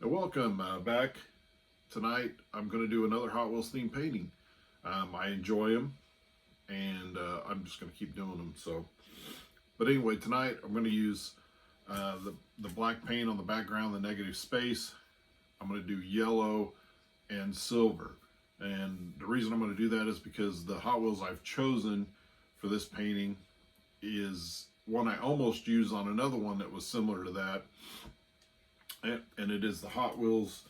Welcome back. Tonight I'm going to do another Hot Wheels themed painting. I enjoy them, and I'm just going to keep doing them. But anyway, tonight I'm going to use the black paint on the background, the negative space. I'm going to do yellow and silver. And the reason I'm going to do that is because the Hot Wheels I've chosen for this painting is one I almost used on another one that was similar to that. And it is the Hot Wheels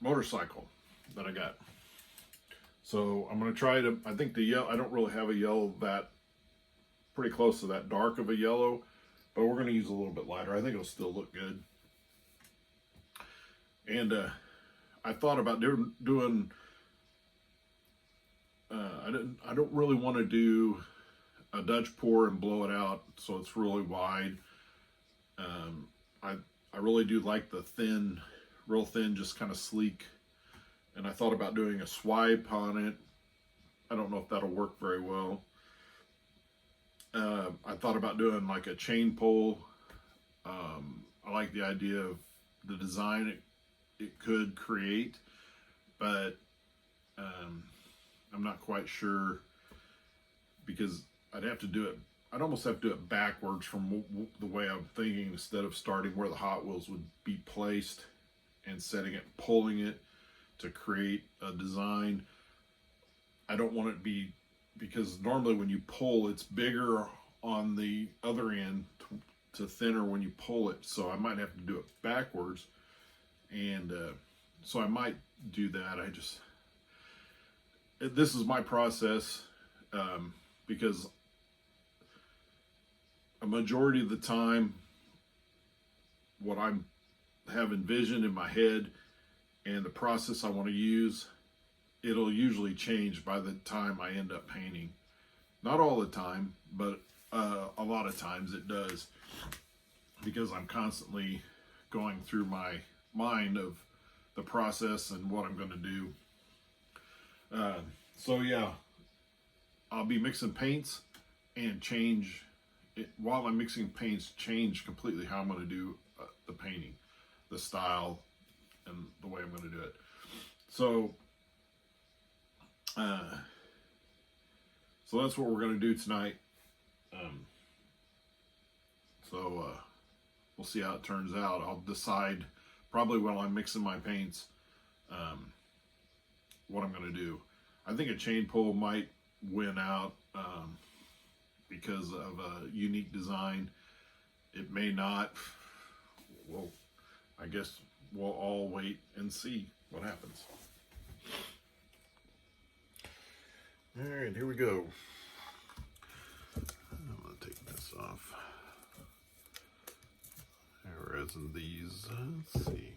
motorcycle that I got. So I'm going to try to, I think the yellow, I don't really have a yellow that pretty close to that dark of a yellow, but we're going to use a little bit lighter. I think it'll still look good. And I thought about doing I don't really want to do a Dutch pour and blow it out so it's really wide. I really do like the thin, real thin, just kind of sleek. And I thought about doing a swipe on it. I don't know if that'll work very well. I thought about doing like a chain pull. I like the idea of the design it could create, but I'm not quite sure because I'd have to do it. I'd almost have to do it backwards from the way I'm thinking, instead of starting where the Hot Wheels would be placed and setting it, pulling it to create a design. I don't want it to be, because normally when you pull, it's bigger on the other end to thinner when you pull it. So I might have to do it backwards. And so I might do that. This is my process, because a majority of the time, what I have envisioned in my head and the process I want to use, it'll usually change by the time I end up painting. Not all the time, but a lot of times it does, because I'm constantly going through my mind of the process and what I'm going to do. So yeah, I'll be mixing paints and change it, while I'm mixing paints, change completely how I'm going to do the painting, the style, and the way I'm going to do it. So that's what we're going to do tonight. We'll see how it turns out. I'll decide probably while I'm mixing my paints what I'm going to do. I think a chain pull might win out because of a unique design. It may not. Well, I guess we'll all wait and see what happens. All right, here we go. I'm going to take this off. Resin these. Let's see.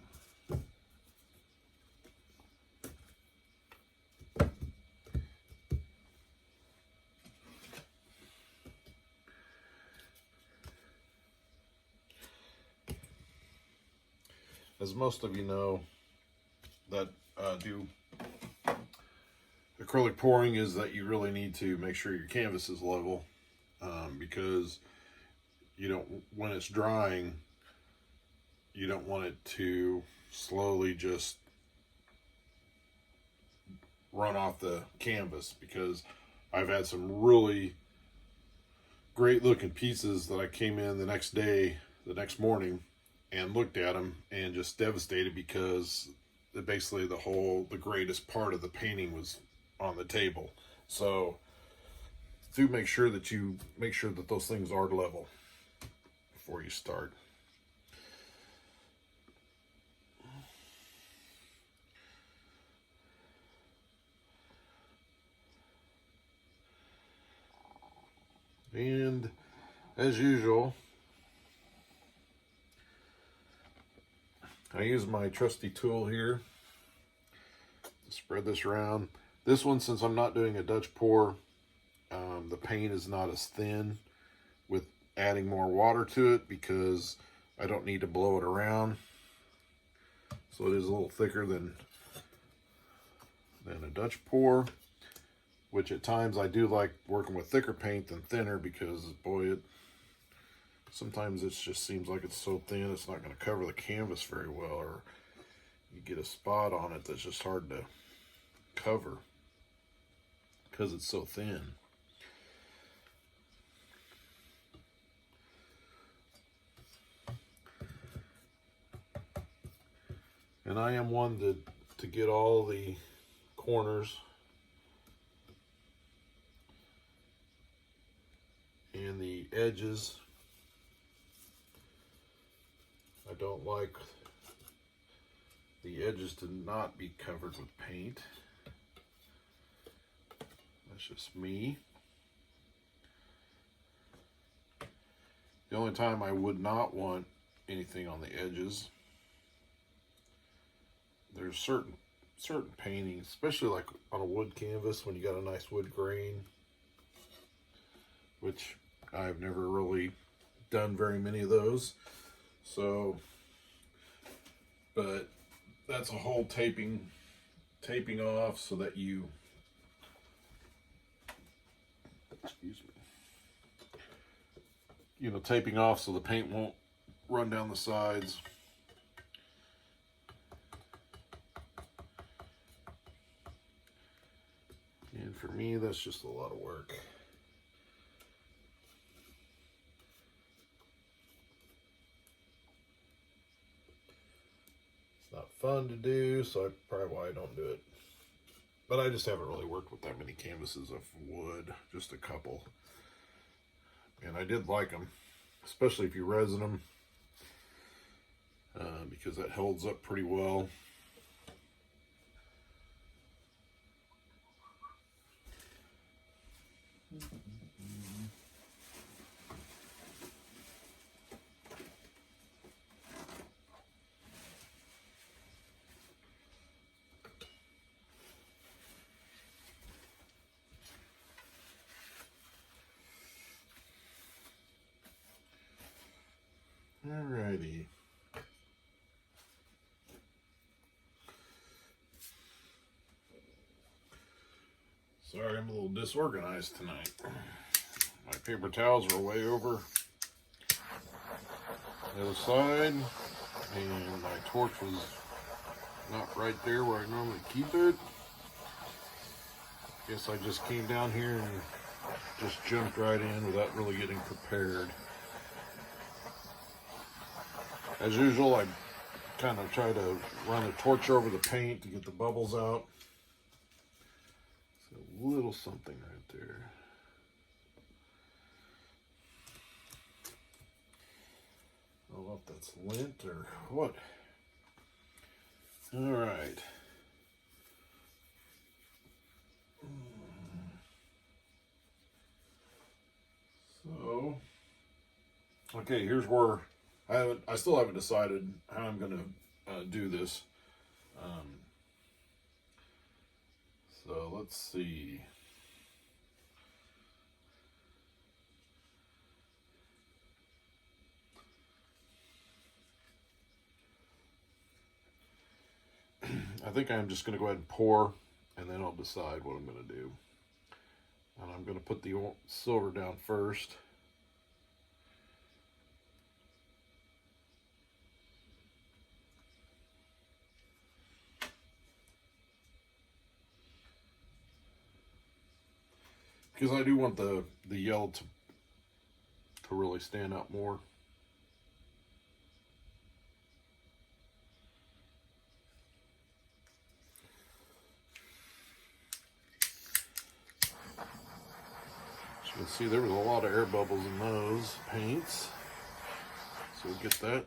As most of you know that do acrylic pouring, is that you really need to make sure your canvas is level, because you don't, when it's drying, you don't want it to slowly just run off the canvas, because I've had some really great looking pieces that I came in the next morning and looked at them and just devastated, because basically the greatest part of the painting was on the table. So do make sure that those things are level before you start. And as usual, I use my trusty tool here to spread this around. This one, since I'm not doing a Dutch pour, the paint is not as thin with adding more water to it, because I don't need to blow it around. So it is a little thicker than a Dutch pour, which at times I do like working with thicker paint than thinner, because boy, sometimes it just seems like it's so thin it's not going to cover the canvas very well, or you get a spot on it that's just hard to cover because it's so thin. And I am one to get all the corners and the edges. I don't like the edges to not be covered with paint. That's just me. The only time I would not want anything on the edges, there's certain paintings, especially like on a wood canvas when you got a nice wood grain, which I've never really done very many of those. So, but that's a whole taping off so that you, excuse me, you know, taping off so the paint won't run down the sides. And for me, that's just a lot of work. It's not fun to do, so that's probably why I don't do it. But I just haven't really worked with that many canvases of wood, just a couple. And I did like them, especially if you resin them, because that holds up pretty well. Alrighty. Sorry, I'm a little disorganized tonight. My paper towels are way over the other side, and my torch was not right there where I normally keep it. Guess I just came down here and just jumped right in without really getting prepared. As usual, I kind of try to run the torch over the paint to get the bubbles out. It's a little something right there. I don't know if that's lint or what. All right. So, okay, here's where I still haven't decided how I'm going to do this. So let's see. I think I'm just going to go ahead and pour, and then I'll decide what I'm going to do. And I'm going to put the silver down first. Because I do want the yellow to really stand out more. As you can see, there was a lot of air bubbles in those paints. So we'll get that.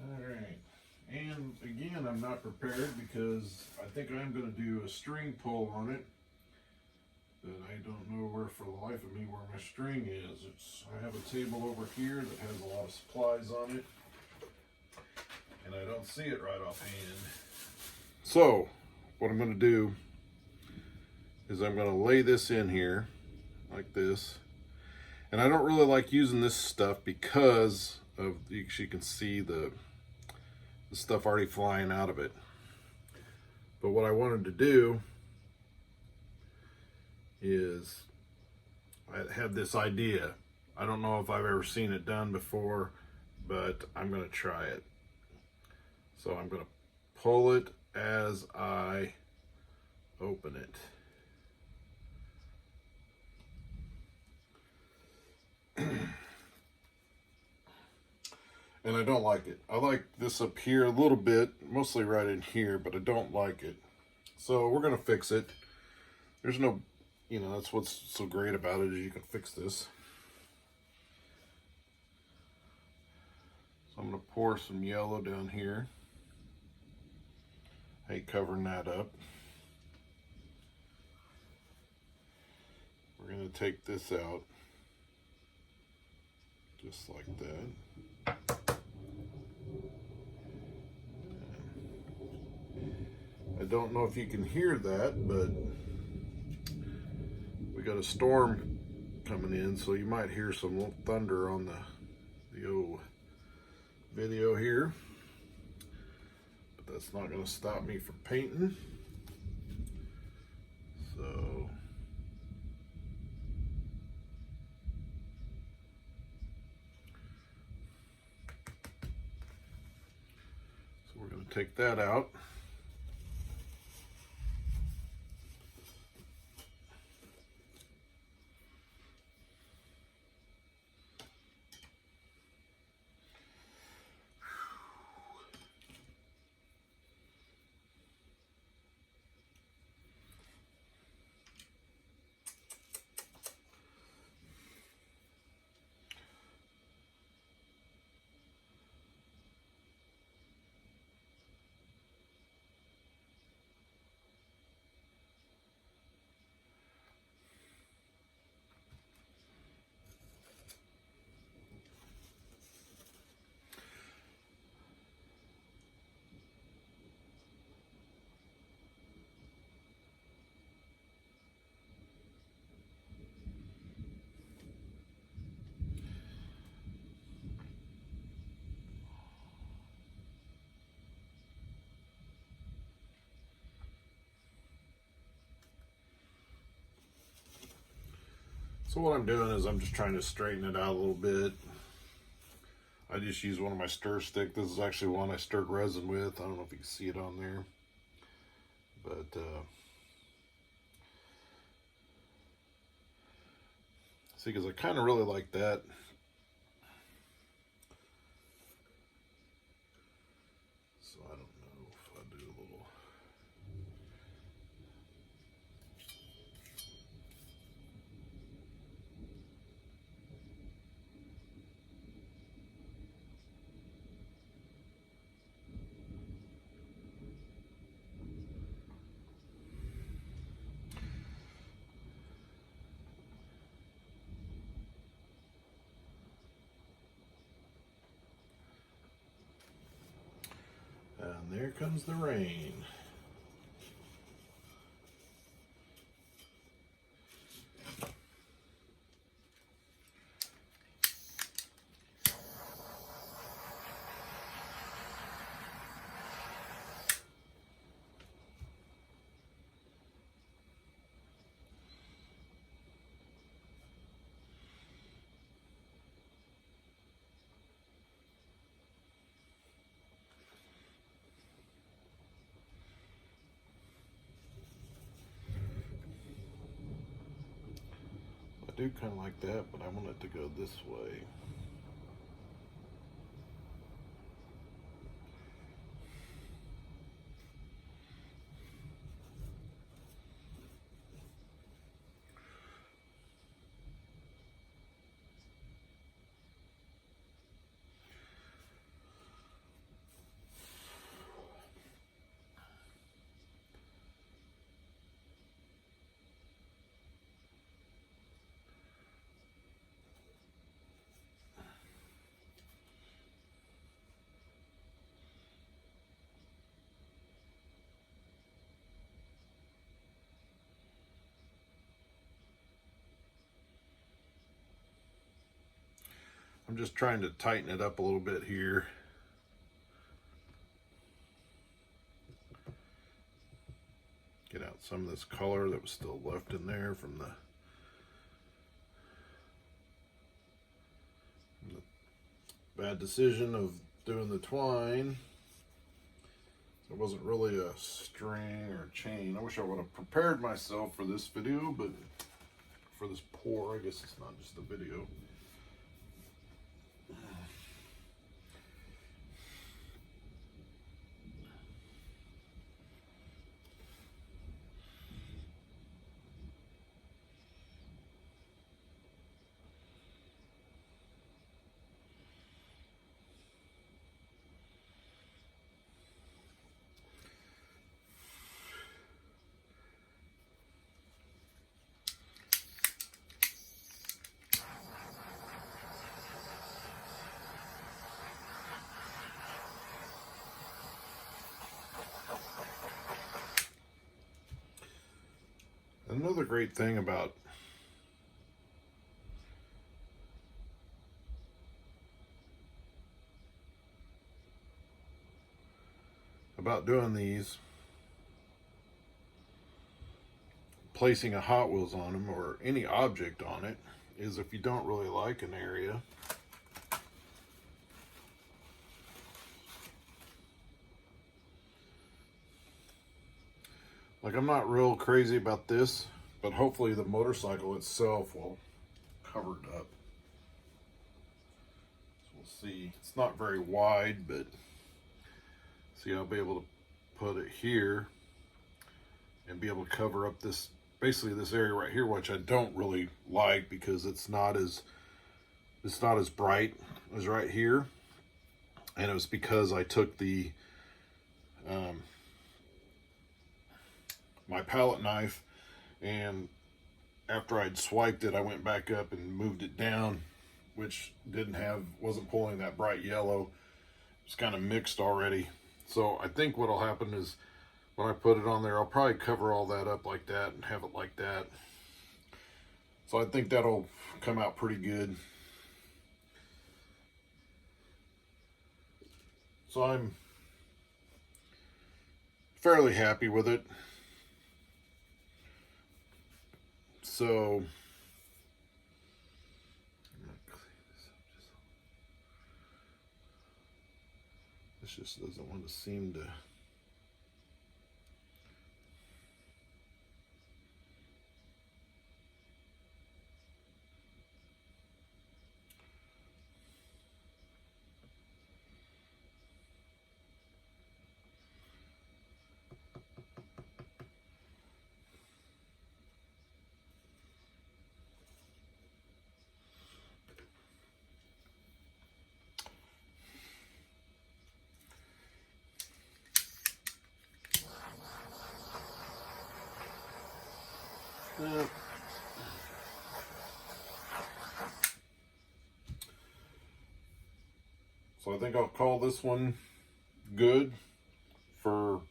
Alright. And again, I'm not prepared because I think I'm going to do a string pull on it. But I don't know where for the life of me where my string is. I have a table over here that has a lot of supplies on it, and I don't see it right offhand. So what I'm going to do is I'm going to lay this in here like this. And I don't really like using this stuff because of, you can see the stuff already flying out of it. But what I wanted to do is I had this idea I don't know if I've ever seen it done before, but I'm going to try it. So I'm going to pull it as I open it. And I don't like it. I like this up here a little bit, mostly right in here, but I don't like it. So we're going to fix it. There's no, that's what's so great about it, is you can fix this. So I'm going to pour some yellow down here. I hate covering that up. We're going to take this out, just like that. I don't know if you can hear that, but we got a storm coming in, so you might hear some little thunder on the old video here. But that's not going to stop me from painting. So we're going to take that out. So what I'm doing is I'm just trying to straighten it out a little bit. I just use one of my stir stick. This is actually one I stirred resin with. I don't know if you can see it on there. But see, because I kind of really like that. So I don't know if I do a little. And there comes the rain. I do kind of like that, but I want it to go this way. I'm just trying to tighten it up a little bit here. Get out some of this color that was still left in there from the bad decision of doing the twine. It wasn't really a string or a chain. I wish I would have prepared myself for this video, but for this pour, I guess it's not just a video. Another great thing about doing these, placing a Hot Wheels on them or any object on it, is if you don't really like an area, like I'm not real crazy about this, but hopefully the motorcycle itself will cover it up. So we'll see. It's not very wide, but see, I'll be able to put it here and be able to cover up this, basically this area right here, which I don't really like because it's not as bright as right here. And it was because I took the my palette knife, and after I'd swiped it, I went back up and moved it down, which wasn't pulling that bright yellow. It's kind of mixed already. So I think what'll happen is when I put it on there, I'll probably cover all that up like that and have it like that. So I think that'll come out pretty good. So I'm fairly happy with it. So this just doesn't want to seem to. So I think I'll call this one good for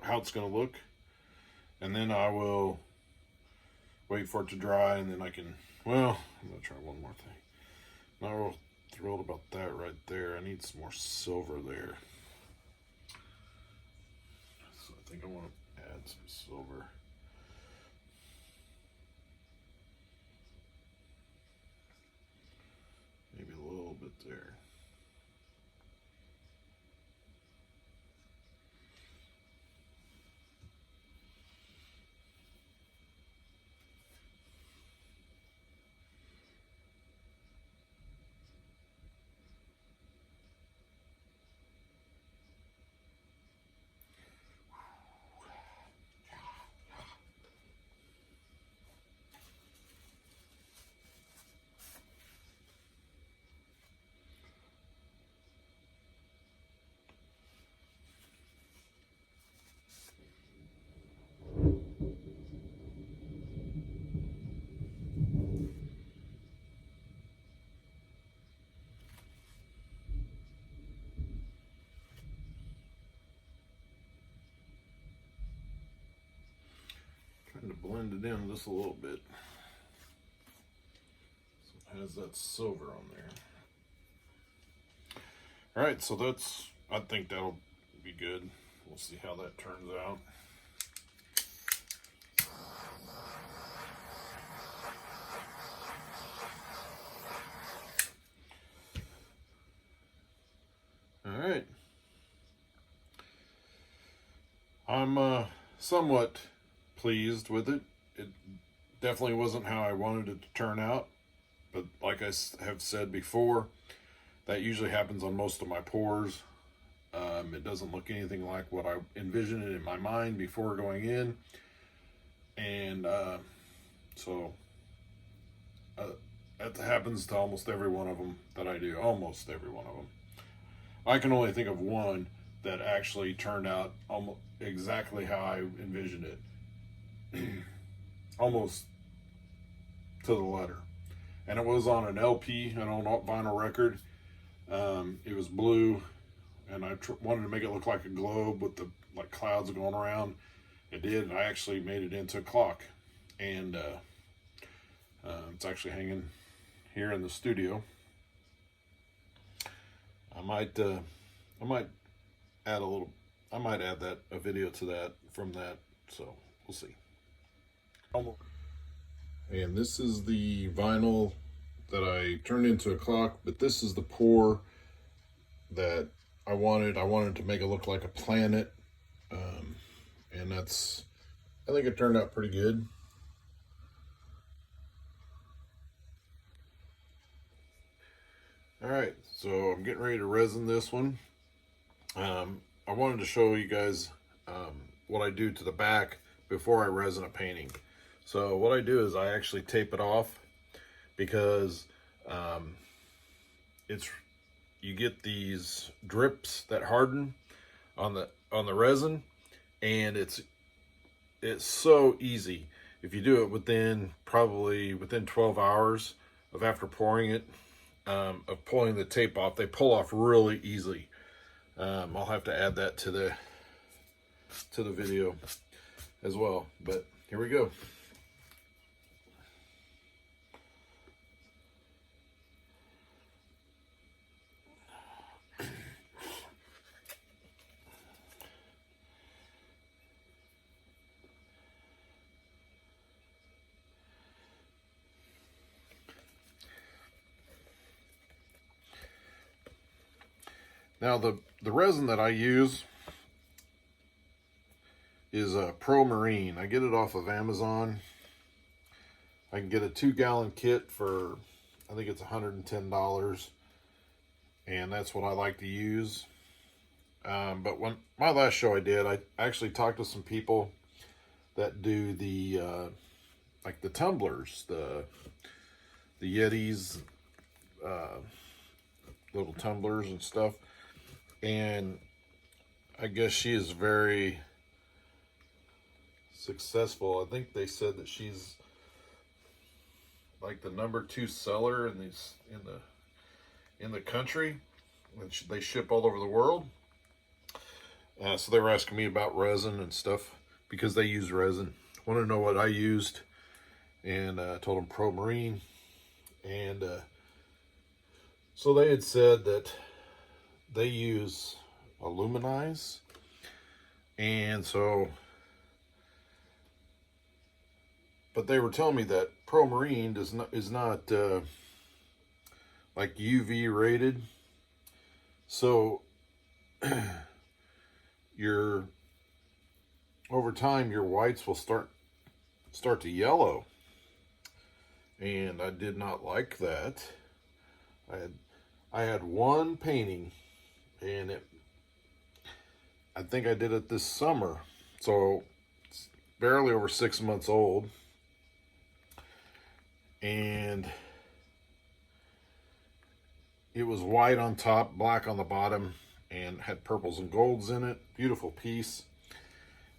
how it's going to look, and then I will wait for it to dry, and then I can, well, I'm going to try one more thing. Not real thrilled about that right there. I need some more silver there. So I think I want to add some silver. Maybe a little bit there. Trying to blend it in just a little bit so it has that silver on there. All right, so I think that'll be good. We'll see how that turns out. I'm somewhat pleased with it. It definitely wasn't how I wanted it to turn out, but like I have said before, that usually happens on most of my pours. It doesn't look anything like what I envisioned it in my mind before going in, and so that happens to almost every one of them that I do. Almost every one of them. I can only think of one that actually turned out almost exactly how I envisioned it, almost to the letter. And it was on an LP, an old vinyl record. It was blue, and I wanted to make it look like a globe with the like clouds going around. It did, and I actually made it into a clock, and it's actually hanging here in the studio. I might add a video to that from that, so we'll see. And this is the vinyl that I turned into a clock, but this is the pour that I wanted. I wanted to make it look like a planet, and I think it turned out pretty good. All right, so I'm getting ready to resin this one. I wanted to show you guys what I do to the back before I resin a painting. So what I do is I actually tape it off, because you get these drips that harden on the resin, and it's so easy if you do it probably within 12 hours of after pouring it, of pulling the tape off. They pull off really easily. I'll have to add that to the video as well, but here we go. Now the resin that I use is a Pro Marine. I get it off of Amazon. I can get a 2-gallon kit for, I think it's $110, and that's what I like to use. But when my last show I did, I actually talked to some people that do the like the tumblers, the Yetis, little tumblers and stuff. And I guess she is very successful. I think they said that she's like the #2 seller in the country, and they ship all over the world. So they were asking me about resin and stuff, because they use resin. Wanted to know what I used, and I told them Pro Marine, and so they had said that they use Allumilite, and so, but they were telling me that Pro Marine is not like UV rated, so over time your whites will start to yellow, and I did not like that. I had one painting, and I think I did it this summer, so it's barely over 6 months old, and it was white on top, black on the bottom, and had purples and golds in it. Beautiful piece.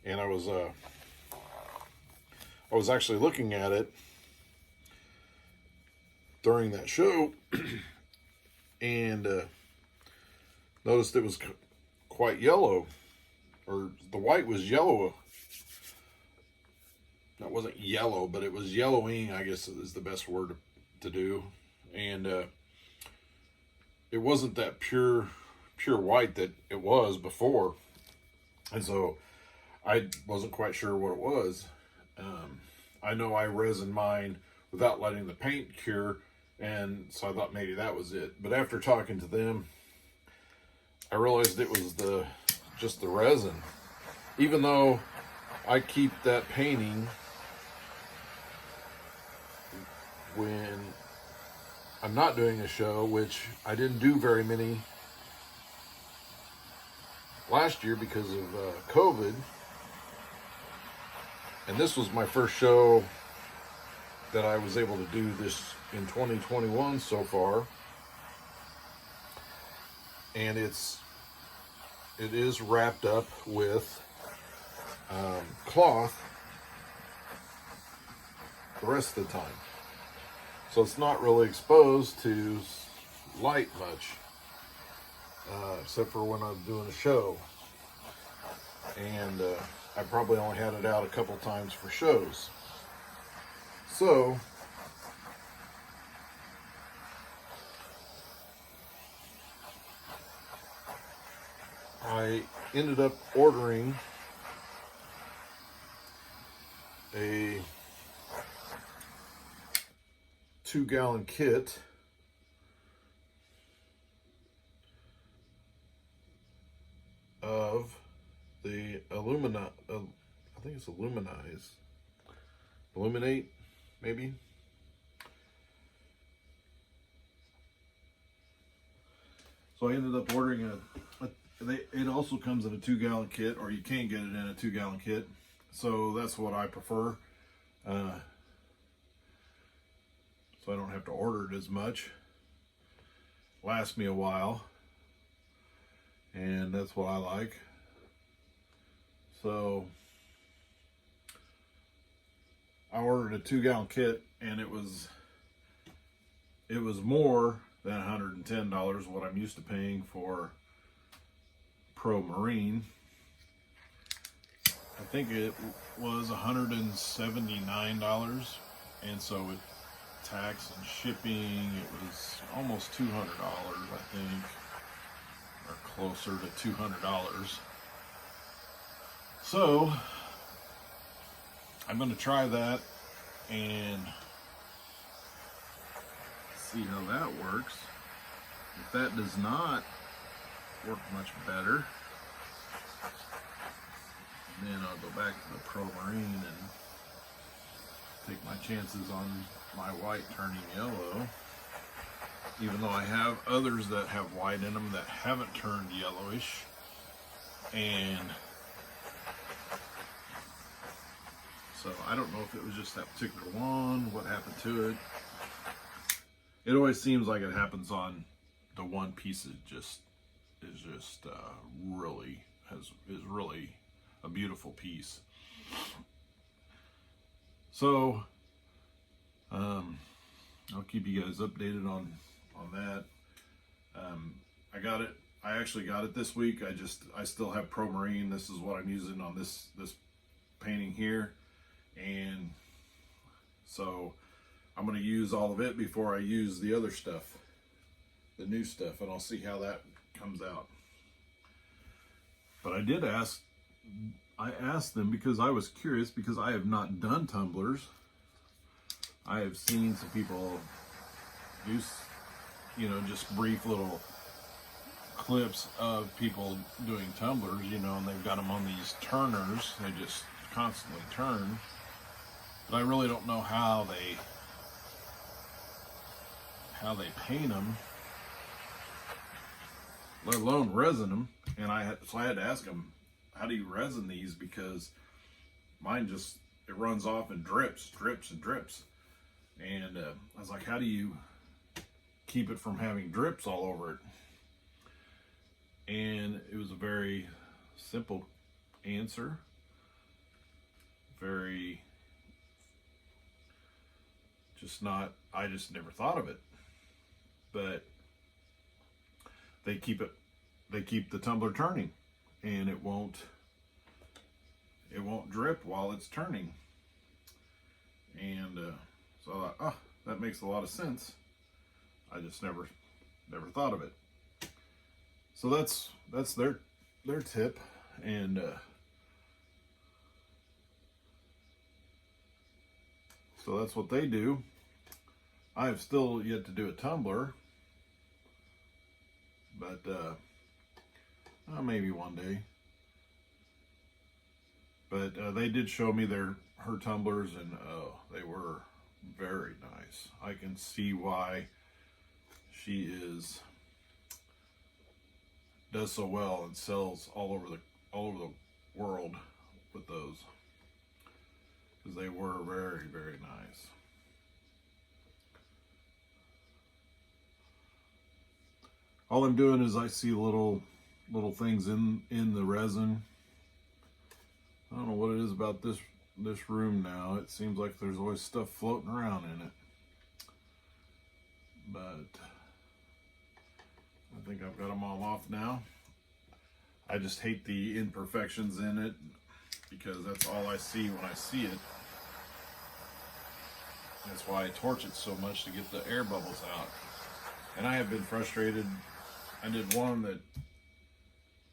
And I was actually looking at it during that show, and noticed it was quite yellow, or the white was yellow. That wasn't yellow, but it was yellowing, I guess is the best word to do. And it wasn't that pure white that it was before, and so I wasn't quite sure what it was. I know I resin mine without letting the paint cure, and so I thought maybe that was it. But after talking to them, I realized it was just the resin. even though I keep that painting when I'm not doing a show, which I didn't do very many last year because of COVID. And this was my first show that I was able to do this in 2021 so far. And it is wrapped up with cloth the rest of the time. So it's not really exposed to light much, except for when I'm doing a show. And I probably only had it out a couple times for shows. So I ended up ordering a 2-gallon kit of the I think it's Illuminate, maybe. So I ended up ordering it also comes in a 2-gallon kit, or you can get it in a 2-gallon kit. So that's what I prefer. So I don't have to order it as much. Lasts me a while. And that's what I like. So I ordered a 2-gallon kit, and it was more than $110, what I'm used to paying for Pro Marine. I think it was $179, and so with tax and shipping, it was almost $200, I think, or closer to $200. So I'm going to try that and see how that works. If that does not work much better, then I'll go back to the Pro Marine and take my chances on my white turning yellow. Even though I have others that have white in them that haven't turned yellowish. And so I don't know if it was just that particular one, what happened to it. It always seems like it happens on the one piece that is really a beautiful piece. So I'll keep you guys updated on that. I actually got it this week. I still have Pro Marine. This is what I'm using on this painting here. And so I'm going to use all of it before I use the other stuff, the new stuff, and I'll see how that comes out. But I asked them because I was curious, because I have not done tumblers. I have seen some people do, just brief little clips of people doing tumblers, and they've got them on these turners. They just constantly turn. But I really don't know how they paint them, let alone resin them. And I had to ask them, how do you resin these? Because mine it runs off and drips. And I was like, how do you keep it from having drips all over it? And it was a very simple answer. I just never thought of it. But they keep the tumbler turning, and it won't drip while it's turning. And so I thought, that makes a lot of sense. I just never thought of it. So that's their tip. And so that's what they do. I have still yet to do a tumbler, but maybe one day. But they did show me her tumblers, and they were very nice. I can see why she does so well and sells all over the world with those, because they were very, very nice. All I'm doing is I see little things in the resin. I don't know what it is about this room now. It seems like there's always stuff floating around in it. But I think I've got them all off now. I just hate the imperfections in it, because that's all I see when I see it. That's why I torch it so much, to get the air bubbles out. And I have been frustrated. I did one that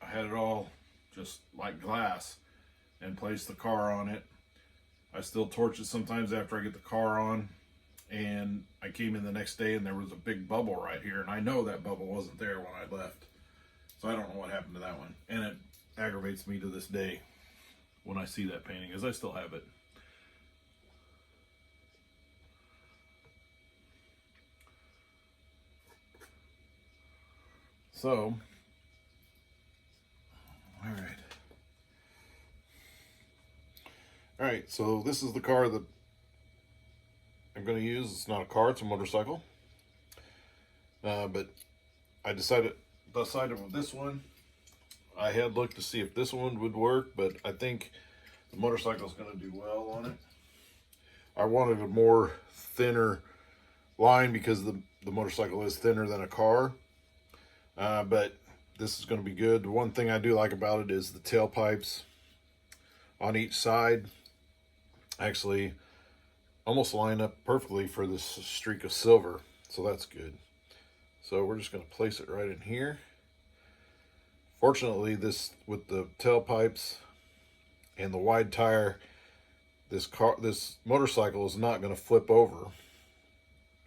I had it all just like glass and placed the car on it. I still torch it sometimes after I get the car on, and I came in the next day and there was a big bubble right here, and I know that bubble wasn't there when I left. So I don't know what happened to that one, and it aggravates me to this day when I see that painting, as I still have it. So, all right, so this is the car that I'm going to use. It's not a car, it's a motorcycle. But I decided with this one. I had looked to see if this one would work, but I think the motorcycle is going to do well on it. I wanted a more thinner line, because the motorcycle is thinner than a car. But this is going to be good. The one thing I do like about it is the tailpipes on each side actually almost line up perfectly for this streak of silver, so that's good. So we're just going to place it right in here. Fortunately, this, with the tailpipes and the wide tire, this motorcycle is not going to flip over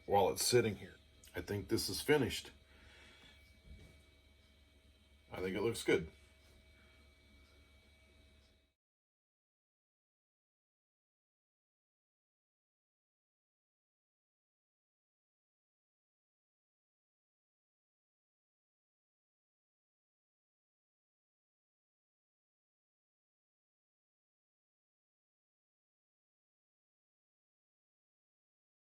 while it's sitting here. I think this is finished. I think it looks good.